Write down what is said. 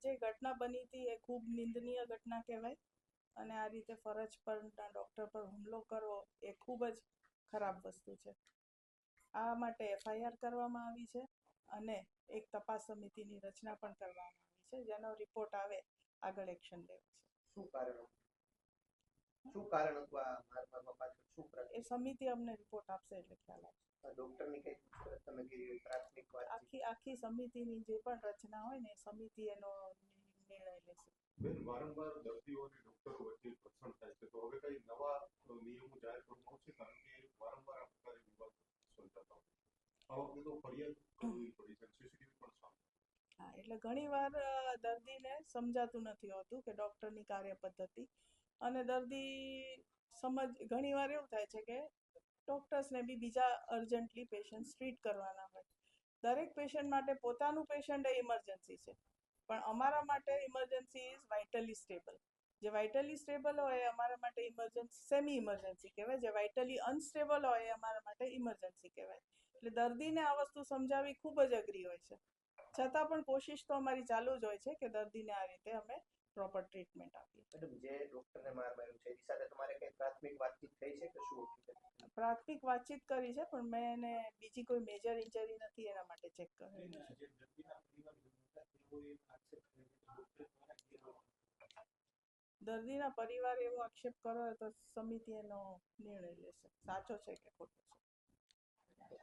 જે ઘટના બની હતી એ ખૂબ નિંદનીય ઘટના કહેવાય અને આ રીતે ફરજ પરના ડૉક્ટર પર હુમલો કરવો એ ખૂબ જ ખરાબ વસ્તુ છે. આ માટે FIR કરવામાં આવી છે અને એક તપાસ સમિતિની રચના પણ કરવામાં આવી છે, જેનો રિપોર્ટ આવે આગળ એક્શન લેવાશે. શું કારણ હતું આ મારવા પાછળ? શું એ સમિતિ અમને રિપોર્ટ આપશે એટલે ખ્યાલ આવશે. ડોક્ટરની કઈ તમે કીધી પ્રાથમિક આખી સમિતિની જે પણ રચના હોય ને એ સમિતિ એનો નિર્ણય લેશે. બેન, વારંવાર દર્દીઓ અને ડોક્ટરો વચ્ચે ઘર્ષણ થાય છે, તો હવે કઈ નવા નિયમો જાહેર કરવામાં આવશે? કારણ કે વારંવાર આ પ્રકારે વિવાદ સર્જાતા હોય છે. આ વખતે તો ફરિયાદ કરવી પડી છે, CCTV પણ સામે. હા, એટલે ઘણીવાર દર્દીને સમજાતું નથી હોતું કે ડૉક્ટરની કાર્ય પદ્ધતિ, અને દર્દી ઘણીવાર એવું થાય છે કે ડૉક્ટર્સને બી બીજા અર્જન્ટલી પેશન્ટ ટ્રીટ કરવાના હોય. દરેક પેશન્ટ માટે પોતાનું પેશન્ટ એ ઇમરજન્સી છે, પણ અમારા માટે ઇમરજન્સી ઇઝ વાઇટલી સ્ટેબલ. જે વાઇટલી સ્ટેબલ હોય એ અમારા માટે ઇમરજન્સી સેમી ઇમરજન્સી કહેવાય. જે વાઇટલી અનસ્ટેબલ હોય એ અમારા માટે ઇમરજન્સી કહેવાય. એટલે દર્દીને આ વસ્તુ સમજાવવી ખૂબ જ અઘરી હોય છે. છતાં પણ કોશિશ તો અમારી ચાલુ જ હોય છે કે દર્દીને આ રીતે અમે પ્રોપર ટ્રીટમેન્ટ આપીએ. મેડમ, જે ડોક્ટરને માર માર્યો છે એની સાથે તમારે કઈ પ્રાથમિક વાતચીત થઈ છે કે શું? પ્રાથમિક વાતચીત કરી છે, પણ મેં એને બીજી કોઈ મેજર ઇન્જરી નથી એના માટે ચેક કરી. દર્દીના પરિવારે એવો આક્ષેપ કર્યો તો સમિતિ એનો નિર્ણય લેશે, સાચો છે કે ખોટો છે.